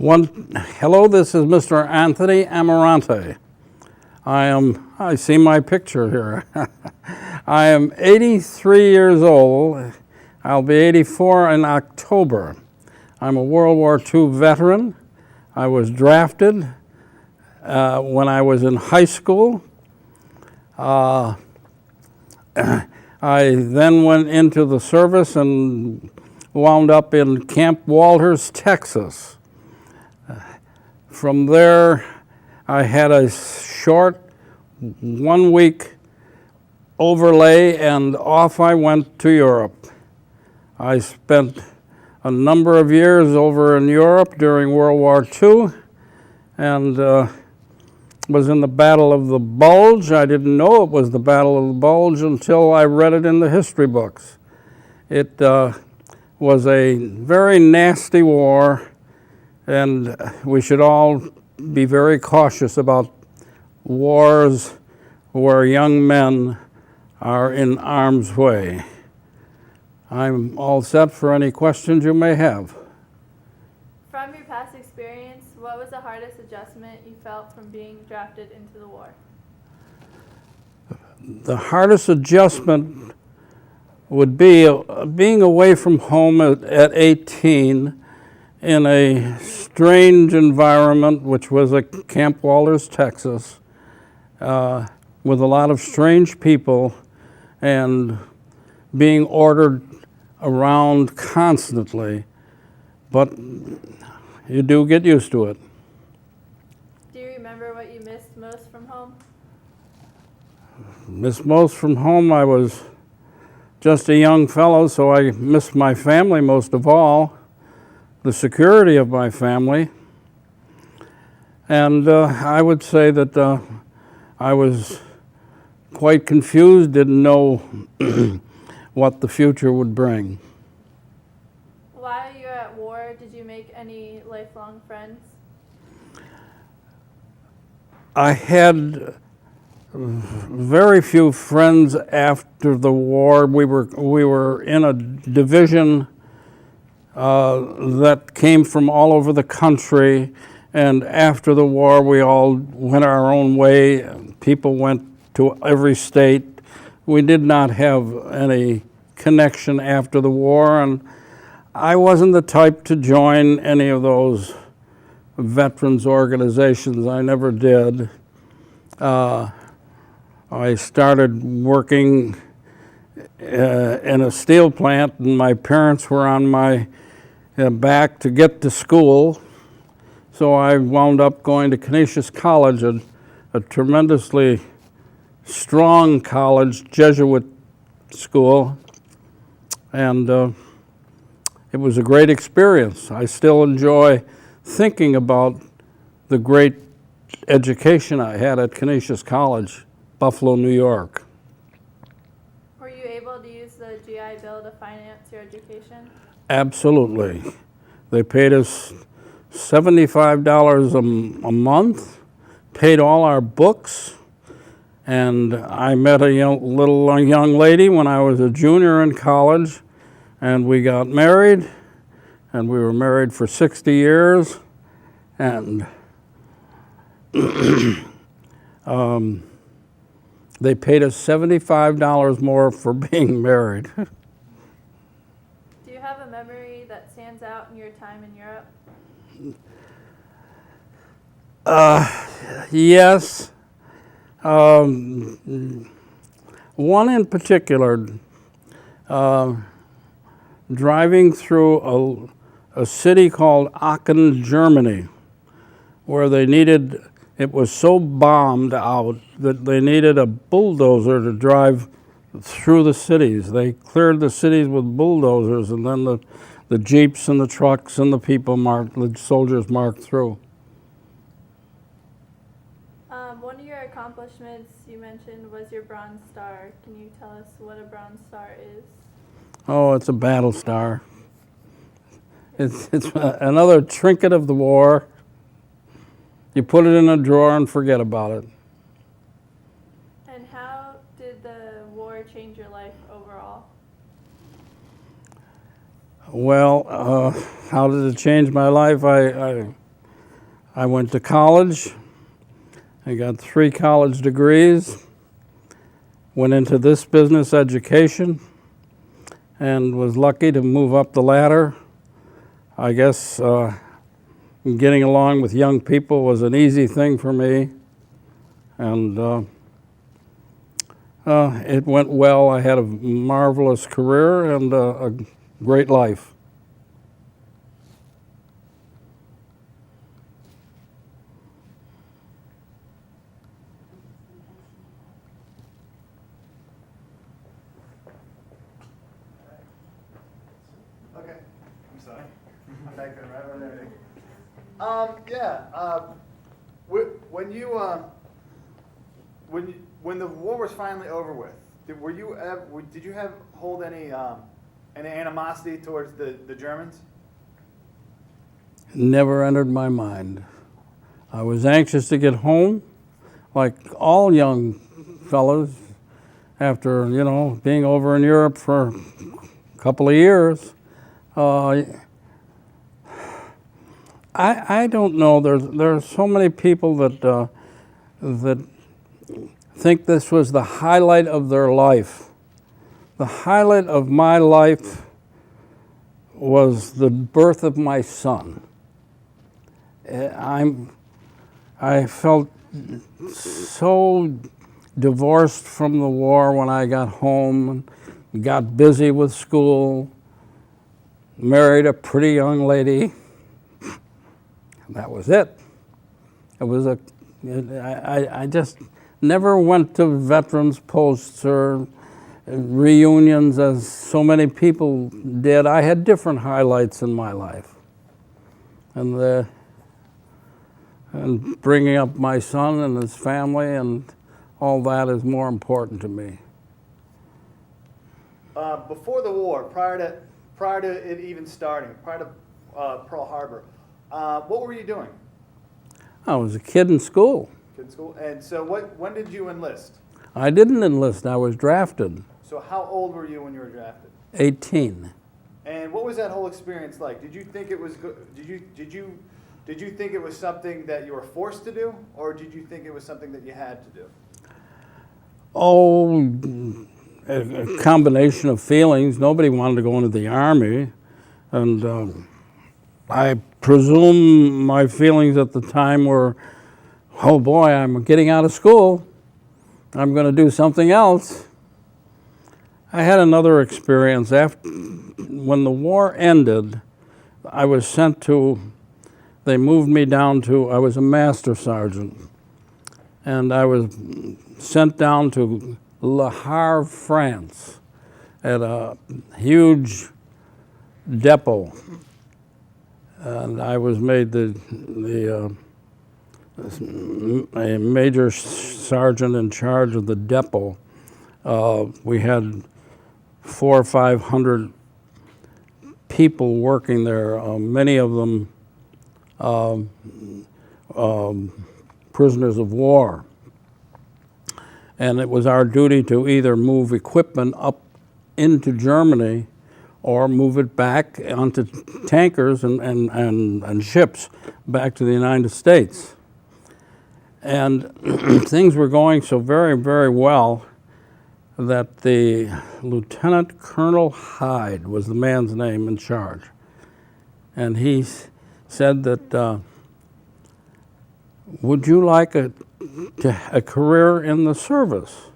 Hello, this is Mr. Anthony Amarante. I see my picture here. I am 83 years old. I'll be 84 in October. I'm a World War II veteran. I was drafted when I was in high school. I then went into the service and wound up in Camp Walters, Texas. From there, I had a short 1 week overlay and off I went to Europe. I spent a number of years over in Europe during World War II and was in the Battle of the Bulge. I didn't know it was the Battle of the Bulge until I read it in the history books. It was a very nasty war, and we should all be very cautious about wars where young men are in harm's way. I'm all set for any questions you may have. From your past experience, what was the hardest adjustment you felt from being drafted into the war? The hardest adjustment would be being away from home at 18 in a strange environment, which was at Camp Walters, Texas, with a lot of strange people and being ordered around constantly, but you do get used to it. Do you remember what you missed most from home? Missed most from home, I was just a young fellow, so I missed my family most of all, the security of my family. And I would say that I was quite confused, didn't know what the future would bring. While you were at war, did you make any lifelong friends? I had very few friends after the war. We were in a division that came from all over the country, and after the war we all went our own way. People went to every state. We did not have any connection after the war, and I wasn't the type to join any of those veterans organizations. I never did. I started working in a steel plant, and my parents were on my back to get to school, so I wound up going to Canisius College, a tremendously strong college, Jesuit school, and it was a great experience. I still enjoy thinking about the great education I had at Canisius College, Buffalo, New York. Were you able to use the GI Bill to finance your education? Absolutely. They paid us $75 a month, paid all our books, and I met a young lady when I was a junior in college, and we got married, and we were married for 60 years, and they paid us $75 more for being married. Do you have a memory that stands out in your time in Europe? Yes. One in particular, driving through a city called Aachen, Germany, where it was so bombed out that they needed a bulldozer to drive through the cities. They cleared the cities with bulldozers, and then the jeeps and the trucks and the soldiers marked through. One of your accomplishments you mentioned was your Bronze Star. Can you tell us what a Bronze Star is? Oh, it's a battle star. It's another trinket of the war. You put it in a drawer and forget about it. And how did the war change your life overall? Well, how did it change my life? I went to college. I got 3 college degrees. Went into this business education and was lucky to move up the ladder. I guess getting along with young people was an easy thing for me. And it went well. I had a marvelous career and a great life. Okay, I'm sorry. I'm back there right over there. Yeah. When the war was finally over with, did you hold any animosity towards the Germans? Never entered my mind. I was anxious to get home, like all young fellas, after, being over in Europe for a couple of years. I don't know. There's so many people that think this was the highlight of their life. The highlight of my life was the birth of my son. I felt so divorced from the war when I got home and got busy with school, married a pretty young lady. That was it. I just never went to veterans posts or reunions as so many people did. I had different highlights in my life. And bringing up my son and his family and all that is more important to me. Before the war, prior to it even starting, prior to Pearl Harbor, what were you doing? I was a kid in school. Kid school. And so when did you enlist? I didn't enlist. I was drafted. So how old were you when you were drafted? 18. And what was that whole experience like? Did you think it was did you think it was something that you were forced to do, or did you think it was something that you had to do? Oh, a combination of feelings. Nobody wanted to go into the Army. And I presume my feelings at the time were, oh boy, I'm getting out of school. I'm going to do something else. I had another experience. When the war ended, I was sent to, they moved me down to, I was a master sergeant. And I was sent down to Le Havre, France, at a huge depot. And I was made a major sergeant in charge of the depot. We had 400 or 500 people working there, many of them prisoners of war. And it was our duty to either move equipment up into Germany or move it back onto tankers and ships back to the United States. And things were going so very, very well that the Lieutenant Colonel Hyde was the man's name in charge. And he said that, would you like a career in the service?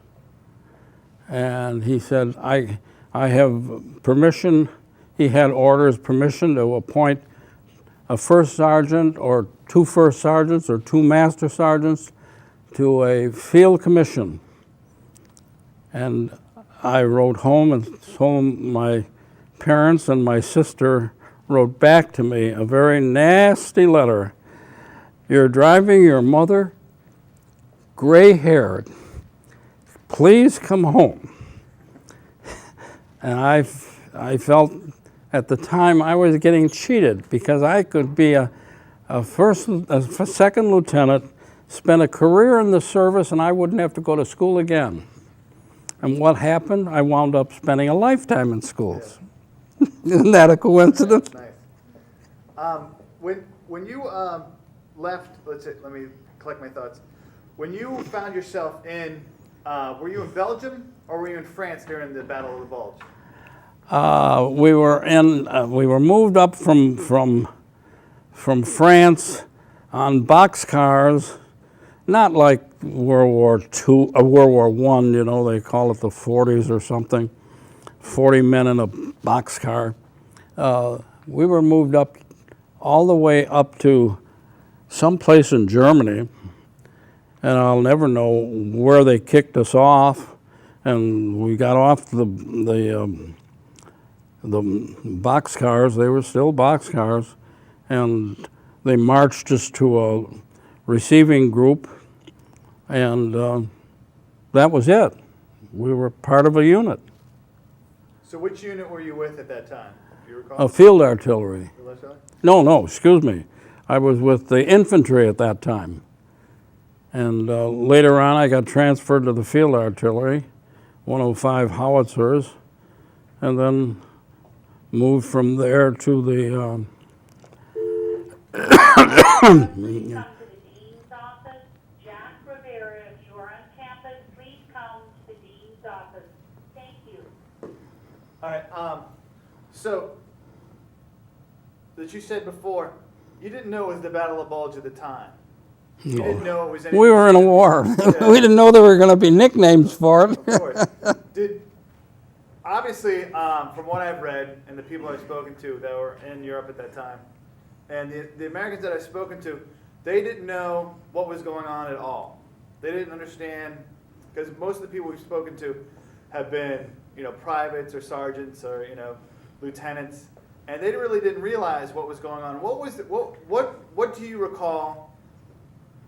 And he said, I have permission. He had orders, permission to appoint a first sergeant or 2 first sergeants or 2 master sergeants to a field commission. And I wrote home and told my parents, and my sister wrote back to me a very nasty letter. You're driving your mother gray-haired. Please come home. And I felt at the time I was getting cheated, because I could be a second lieutenant, spend a career in the service, and I wouldn't have to go to school again. And what happened? I wound up spending a lifetime in schools. Yeah. Isn't that a coincidence? That's nice. When you left, let me collect my thoughts. When you found yourself in, were you in Belgium or were you in France during the Battle of the Bulge? We were moved up from France on boxcars, not like World War II, World War I, you know, they call it the 40s or something, 40 men in a boxcar. We were moved up all the way up to some place in Germany, and I'll never know where they kicked us off, and we got off the boxcars. They were still boxcars, and they marched us to a receiving group, and that was it. We were part of a unit. So which unit were you with at that time? Do you recall? Field artillery. Field artillery? No, excuse me. I was with the infantry at that time. And later on, I got transferred to the field artillery, 105 howitzers, and then moved from there to the Please come to the Dean's office. Jack Rivera, if you're on campus, please come to the Dean's office. Thank you. All right, so, that you said before, you didn't know it was the Battle of Bulge at the time. You didn't know it was anything. We were in a war. Yeah. We didn't know there were going to be nicknames for it. Of course. Obviously, from what I've read and the people I've spoken to that were in Europe at that time, and the Americans that I've spoken to, they didn't know what was going on at all. They didn't understand, because most of the people we've spoken to have been, privates or sergeants or, lieutenants, and they really didn't realize what was going on. What do you recall?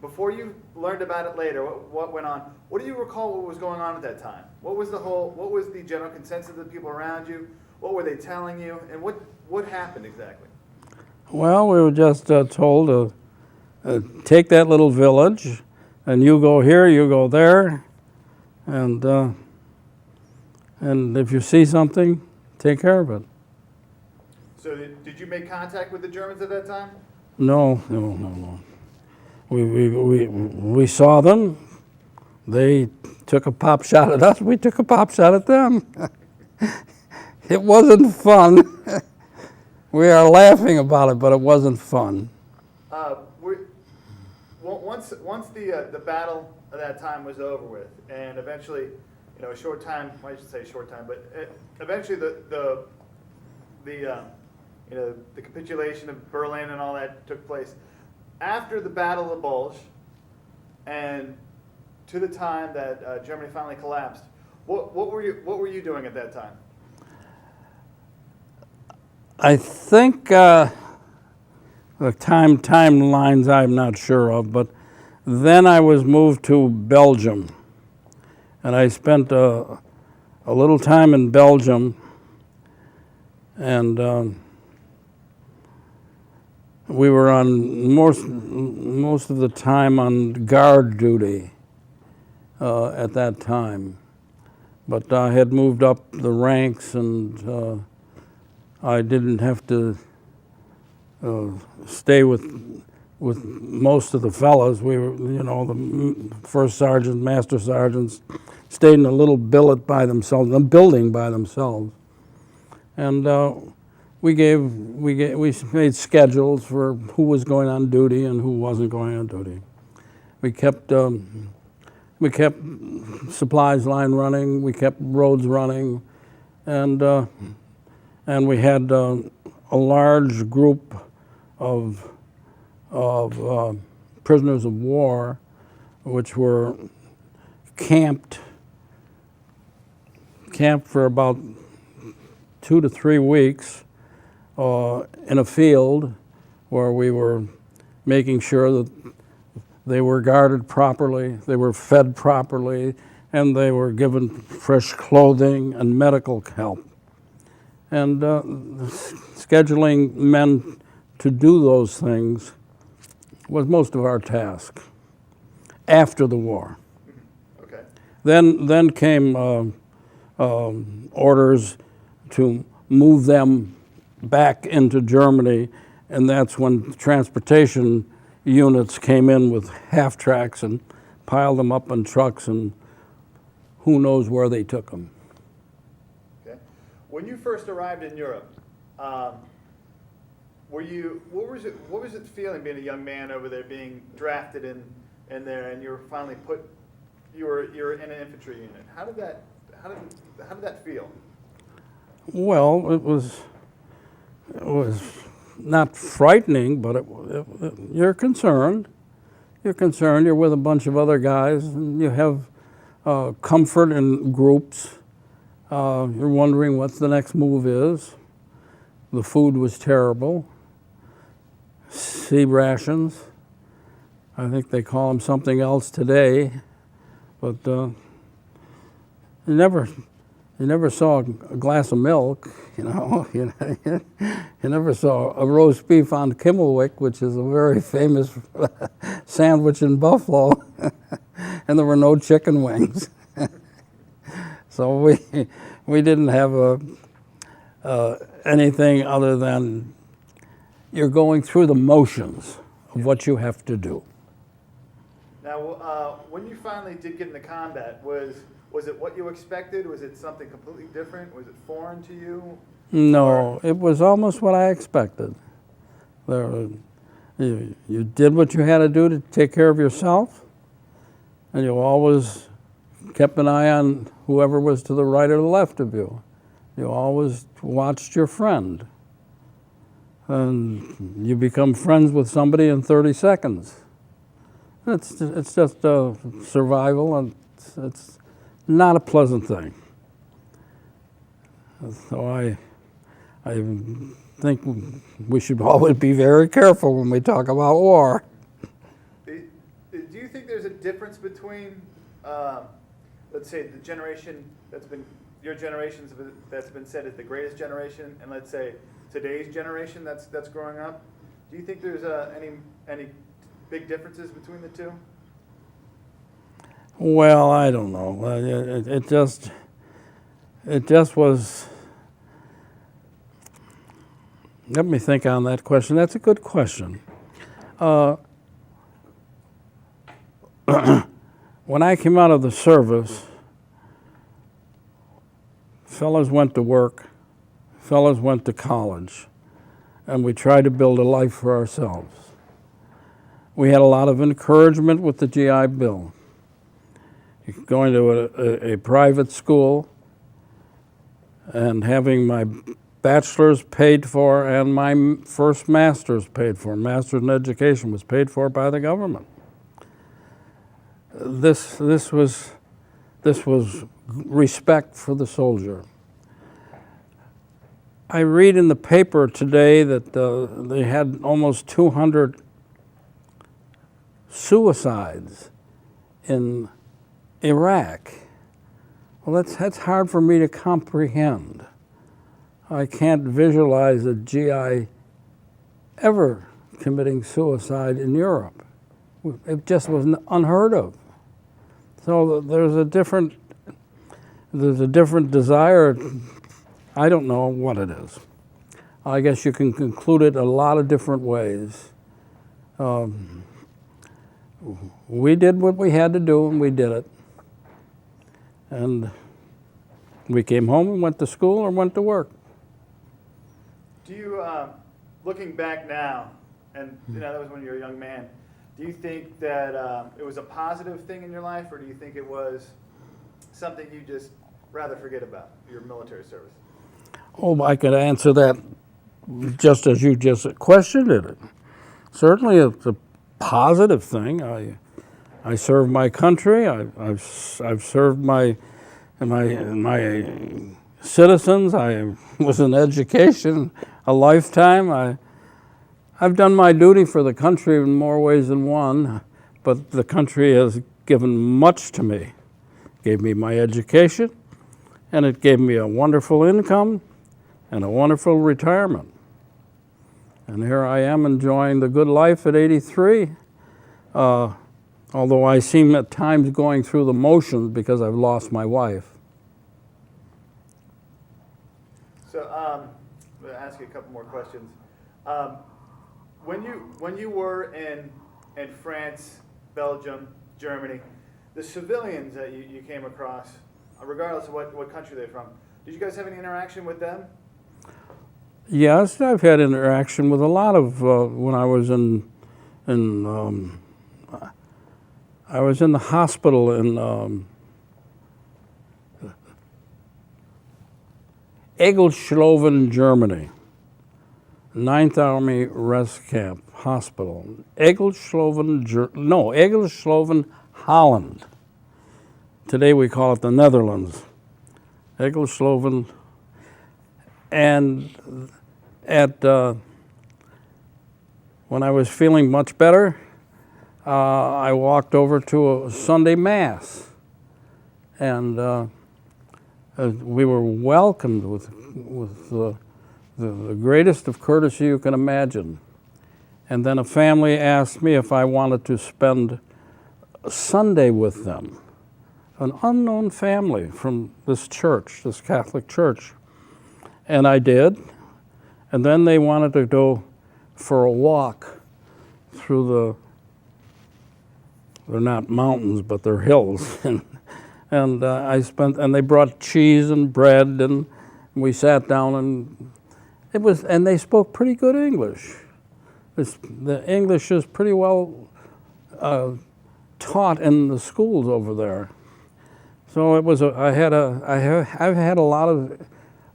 Before you learned about it later, what went on? What do you recall what was going on at that time? What was the general consensus of the people around you? What were they telling you? And what happened exactly? Well, we were just told to take that little village, and you go here, you go there, and if you see something, take care of it. So did you make contact with the Germans at that time? No. We saw them. They took a pop shot at us. We took a pop shot at them. It wasn't fun. We are laughing about it, but it wasn't fun. Once the battle of that time was over with, and eventually, a short time. I should say short time, but eventually the capitulation of Berlin and all that took place. After the Battle of the Bulge, and to the time that Germany finally collapsed, what were you doing at that time? I think the timelines I'm not sure of, but then I was moved to Belgium, and I spent a little time in Belgium, and we were on most of the time on guard duty at that time, but I had moved up the ranks, and I didn't have to stay with most of the fellows. We were, the first sergeant, master sergeants, stayed in a little billet by themselves, a building by themselves, and we made schedules for who was going on duty and who wasn't going on duty. We kept supplies line running. We kept roads running, and we had a large group of prisoners of war, which were camped for about 2 to 3 weeks in a field where we were making sure that they were guarded properly, they were fed properly, and they were given fresh clothing and medical help. And scheduling men to do those things was most of our task after the war. Okay. Then came orders to move them back into Germany, and that's when transportation units came in with half tracks and piled them up on trucks, and who knows where they took them. Okay. When you first arrived in Europe, what was it feeling being a young man over there, being drafted in there, and you were finally you're in an infantry unit? How did that feel? Well, it was not frightening, but you're concerned. You're concerned. You're with a bunch of other guys, and you have comfort in groups. You're wondering what the next move is. The food was terrible. Sea rations. I think they call them something else today, but you never saw a glass of milk. You know, you never saw a roast beef on Kimmelwick, which is a very famous sandwich in Buffalo, and there were no chicken wings. So we didn't have anything other than you're going through the motions of what you have to do. Now, when you finally did get into combat, was it what you expected? Was it something completely different? Was it foreign to you? No, it was almost what I expected. You did what you had to do to take care of yourself, and you always kept an eye on whoever was to the right or the left of you. You always watched your friend. And you become friends with somebody in 30 seconds. It's just survival, and it's not a pleasant thing. So I think we should always be very careful when we talk about war. Do you think there's a difference between, let's say, the generation your generation's that's been said is the greatest generation, and let's say today's generation that's growing up? Do you think there's any big differences between the two? Well, I don't know. It just was. Let me think on that question. That's a good question. When I came out of the service, fellas went to work, fellas went to college, and we tried to build a life for ourselves. We had a lot of encouragement with the GI Bill. Going to a private school and having my bachelor's paid for and my first master's paid for. Master's in education was paid for by the government. This was respect for the soldier. I read in the paper today that they had almost 200 suicides in Iraq. Well, that's hard for me to comprehend. I can't visualize a GI ever committing suicide in Europe. It just was unheard of. So there's a different desire. I don't know what it is. I guess you can conclude it a lot of different ways. We did what we had to do, and we did it. And we came home and went to school or went to work. Do you, looking back now, and that was when you were a young man, do you think that it was a positive thing in your life, or do you think it was something you just rather forget about, your military service? Oh, I could answer that just as you just questioned it. Certainly it's a positive thing. I served my country. I've served my citizens. I was in education a lifetime. I've done my duty for the country in more ways than one, but the country has given much to me. It gave me my education, and it gave me a wonderful income and a wonderful retirement. And here I am enjoying the good life at 83. Although I seem at times going through the motions because I've lost my wife. So I'm going to ask you a couple more questions. When you were in and France, Belgium, Germany. The civilians that you came across, regardless of what country they're from, did you guys have any interaction with them? Yes, I've had interaction with a lot of when I was I was in the hospital in Egelschloven, Germany, 9th Army Rest Camp Hospital. Egelschloven, Holland. Today we call it the Netherlands. Egelschloven. And when I was feeling much better, I walked over to a Sunday Mass, and we were welcomed with the greatest of courtesy you can imagine. And then a family asked me if I wanted to spend a Sunday with them, an unknown family from this church, this Catholic church. And I did. And then they wanted to go for a walk through they're not mountains, but they're hills. and they brought cheese and bread, and we sat down, and they spoke pretty good English. The English is pretty well taught in the schools over there. So I've had a lot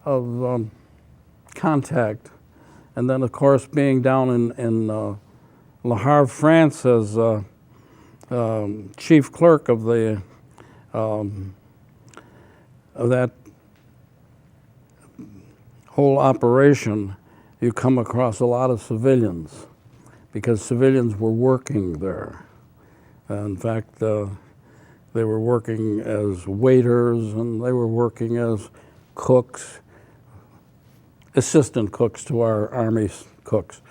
of contact, and then of course being down in Le Havre, France, as chief clerk of that whole operation, you come across a lot of civilians, because civilians were working there. In fact, they were working as waiters, and they were working as cooks, assistant cooks to our Army cooks.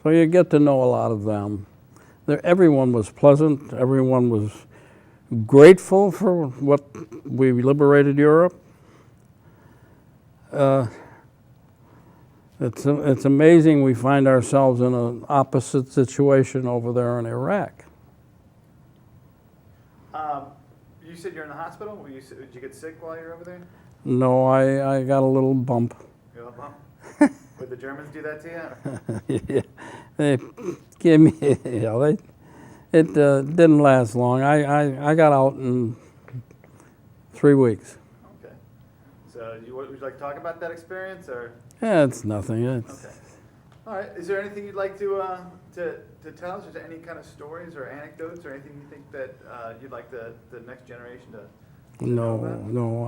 So you get to know a lot of them. Everyone was pleasant. Everyone was grateful for what we liberated Europe. It's amazing we find ourselves in an opposite situation over there in Iraq. You said you're in the hospital? Did you get sick while you were over there? No, I got a little bump. You got a bump? Would the Germans do that to you? Yeah, they gave me, it didn't last long. I got out in 3 weeks. Okay. So would you like to talk about that experience, or? Yeah, it's nothing. Okay. All right. Is there anything you'd like to tell us? Is there any kind of stories or anecdotes or anything you think that you'd like the next generation to know about? No.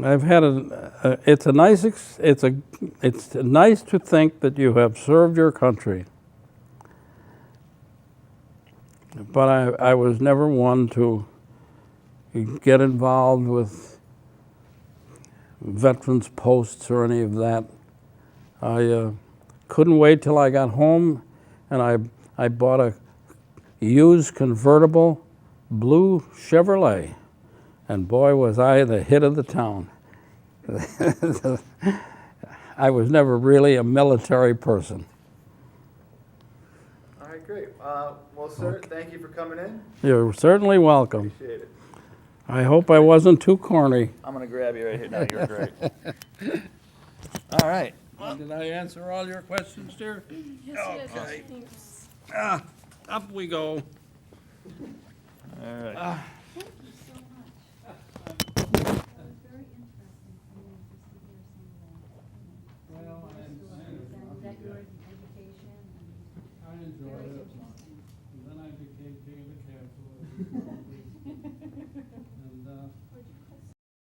I've had it's nice to think that you have served your country, but I was never one to get involved with veterans posts or any of that. I couldn't wait till I got home, and I bought a used convertible blue Chevrolet, and boy was I the hit of the town. I was never really a military person. All right, great. Well, sir, thank you for coming in. You're certainly welcome. Appreciate it. I hope I wasn't too corny. I'm going to grab you right here. No, you're great. All right. Did I answer all your questions, dear? Yes, Okay. Thanks. Up we go. All right. Thank you so much. It was very interesting for me just to hear some of the stories that your education and I enjoyed very it. interesting. And then I became king of the castle.